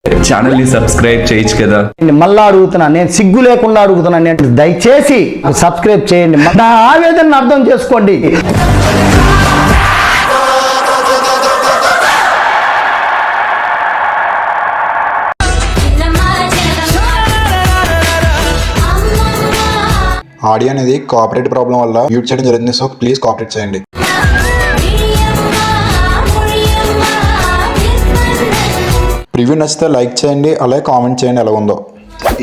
Channel ని subscribe చేయొచ్చు కదా. మళ్ళా అడుగుతున్నాను, నేను సిగ్గు లేకుండా అడుగుతున్నాను, దయచేసి సబ్స్క్రైబ్ చేయండి. నా ఆవేదనను అర్థం చేసుకోండి. ఆడియో అనేది కాపరేట్ ప్రాబ్లం వల్ల మ్యూట్ చేయడం జరిగింది. సో ప్లీజ్ కాపరేట్ చేయండి. రివ్యూ నచ్చితే లైక్ చేయండి, అలాగే కామెంట్ చేయండి ఎలా ఉందో.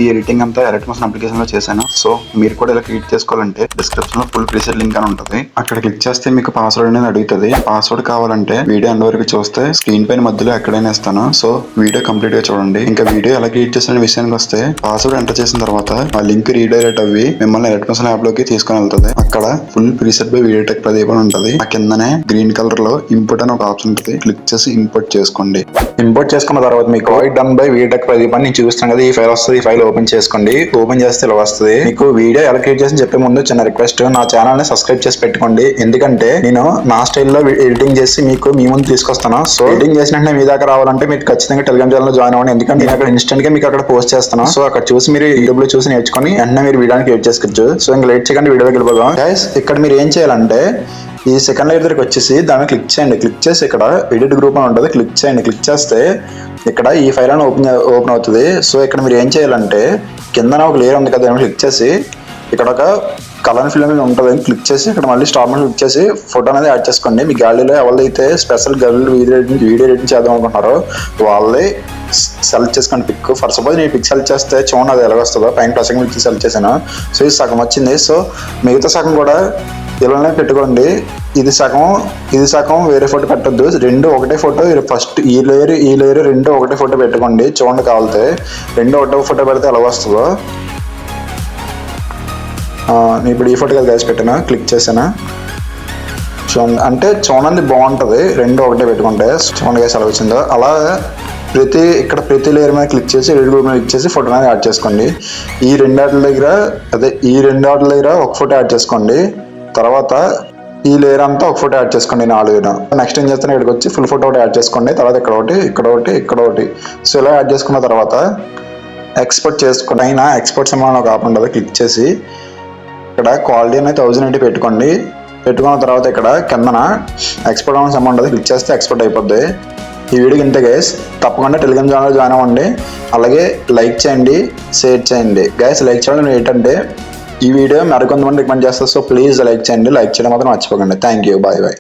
ఈ ఎడిటింగ్ అంతా ఎలక్ట్రిక్ మోషన్ అప్లికేషన్ లో చేశాను. సో మీరు కూడా ఇలా క్రియేట్ చేసుకోవాలంటే డిస్క్రిప్షన్ లో ఫుల్ ప్రీసెట్ లింక్ అని ఉంటుంది. అక్కడ క్లిక్ చేస్తే మీకు పాస్వర్డ్ అనేది అడుగుతుంది. పాస్వర్డ్ కావాలంటే వీడియో ఎండ్ వరకు చూస్తే స్క్రీన్ పైన మధ్యలో ఎక్కడైనా ఇస్తాను. సో వీడియో కంప్లీట్ గా చూడండి. ఇంకా వీడియో ఎలా క్రియేట్ చేసిన విషయానికి వస్తే పాస్వర్డ్ ఎంటర్ చేసిన తర్వాత ఆ లింక్ రీడైరెక్ట్ అవ్వి మిమ్మల్ని ఎలక్ట్రిక్ మోషన్ యాప్ లోకి తీసుకొని వెళ్తుంది. అక్కడ full preset by video tech Pradeep అని ఉంటుంది. ఆ కిందనే గ్రీన్ కలర్ లో ఇంపోర్ట్ అని ఒక ఆప్షన్ ఉంటుంది. క్లిక్ చేసి ఇంపోర్ట్ చేసుకోండి. ఇంపోర్ట్ చేసుకున్న తర్వాత మీకు done by video tech Pradeep అని చూపిస్తాను కదా, ఈ ఫైల్ వస్తుంది. ఈ ఫైల్ ఓపెన్ చేసుకోండి. ఓపెన్ చేస్తే ఇలా వస్తుంది. మీకు వీడియో ఎలా క్రియేట్ చేసి చెప్పే ముందు చిన్న రిక్వెస్ట్, నా ఛానల్ ని సబ్స్క్రైబ్ చేసి పెట్టుకోండి. ఎందుకంటే నేను నా స్టైల్లో ఎడిటింగ్ చేసి మీకు మీ ముందు తీసుకొస్తాను. సో ఎడిటింగ్ చేసిన వెంటనే మీ దాకా రావాలంటే మీరు ఖచ్చితంగా టెలిగ్రామ్ ఛానల్ లో జాయిన్ అవ్వండి. ఎందుకంటే నేను అక్కడ ఇన్స్టెంట్ గా మీకు అక్కడ పోస్ట్ చేస్తాను. సో అక్కడ చూసి మీరు యూట్యూబ్ చూసి నేర్చుకొని వెంటనే మీరు వీడియోని క్రియేట్ చేసుకోవచ్చు. సో ఇంకా లేట్ చేయకండి, వీడియోకి వెళ్ళిపోదాం. గైస్, ఇక్కడ మీరు ఏం చేయాలంటే ఈ సెకండ్ లైట్ దగ్గరికి వచ్చేసి దాన్ని క్లిక్ చేయండి. క్లిక్ చేసి ఇక్కడ ఎడిట్ గ్రూప్ అని ఉంటుంది, క్లిక్ చేయండి. క్లిక్ చేస్తే ఇక్కడ ఈ ఫైల్ అని ఓపెన్ అవుతుంది. సో ఇక్కడ మీరు ఏం చేయాలంటే కింద ఒక లేయర్ ఉంది కదా, క్లిక్ చేసి ఇక్కడ ఒక కలర్ ఫిల్ అనేది ఉంటుంది, క్లిక్ చేసి ఇక్కడ మళ్ళీ స్టార్ మీద క్లిక్ చేసి ఫోటో అనేది యాడ్ చేసుకోండి. మీ గ్యాలరీలో ఎవరైతే స్పెషల్ గర్ల్ వీడియో ఎడిటింగ్ చేద్దాం అనుకుంటున్నారో వాళ్ళే సెలెక్ట్ చేసుకోండి పిక్. ఫర్ సపోజ్ నేను పిక్ సెలెక్ట్ చేస్తే చూడండి అది ఎలా వస్తుందో. పైన ప్లస్ క్లిక్ సెలెక్ట్ చేశాను. సో ఇది సగం వచ్చింది. సో మిగతా సగం కూడా ఇలానే పెట్టుకోండి. ఇది సగం వేరే ఫోటో పెట్టద్దు, రెండు ఒకటే ఫోటో. ఫస్ట్ ఈ లేయర్ రెండు ఒకటే ఫోటో పెట్టుకోండి. చూడండి కావాలితే రెండు ఒకటే ఫోటో పెడితే ఎలా వస్తుందో. ఇప్పుడు ఈ ఫోటో కదా గైస్ పెట్టాను, క్లిక్ చేశాను. చూడండి, అంటే చూడండి బాగుంటుంది రెండు ఒకటే పెట్టుకుంటే. చూడండి గైస్ ఎలా వచ్చిందో. అలా ప్రతి లేయర్ మీద క్లిక్ చేసి ఎడిట్ గ్రూప్ మీద క్లిక్ చేసి ఫోటో అనేది యాడ్ చేసుకోండి. ఈ రెండు ఆటల దగ్గర ఒక ఫోటో యాడ్ చేసుకోండి. తర్వాత ఈ లేయర్ అంతా ఒక ఫోటో యాడ్ చేసుకోండి, 4. నెక్స్ట్ ఏం చేస్తాను, ఇక్కడికి వచ్చి ఫుల్ ఫోటో ఒకటి యాడ్ చేసుకోండి. తర్వాత ఇక్కడ ఒకటి. సో ఇలా యాడ్ చేసుకున్న తర్వాత ఎక్స్పోర్ట్ చేసుకోండి. అయినా ఎక్స్పోర్ట్ సింబల్ ఒక ఆప్ ఉంటుంది, క్లిక్ చేసి ఇక్కడ క్వాలిటీ అనేది 1080 పెట్టుకోండి. పెట్టుకున్న తర్వాత ఇక్కడ కిందన ఎక్స్పోర్ట్ అనే సింబల్ ఉంటుంది, క్లిక్ చేస్తే ఎక్స్పోర్ట్ అయిపోద్ది. ఈ వీడియోకి ఇంతే గైస్. తప్పకుండా టెలిగ్రామ్ ఛానల్ జాయిన్ అవ్వండి. అలాగే లైక్ చేయండి, షేర్ చేయండి. గైస్ లైక్ చేయడం ఏంటంటే ఈ వీడియో మరికొంతమంది రికమెండ్ చేస్తారు. సో ప్లీజ్ లైక్ చేయండి. లైక్ చేయడం మాత్రం మర్చిపోకండి. Thank you. బాయ్.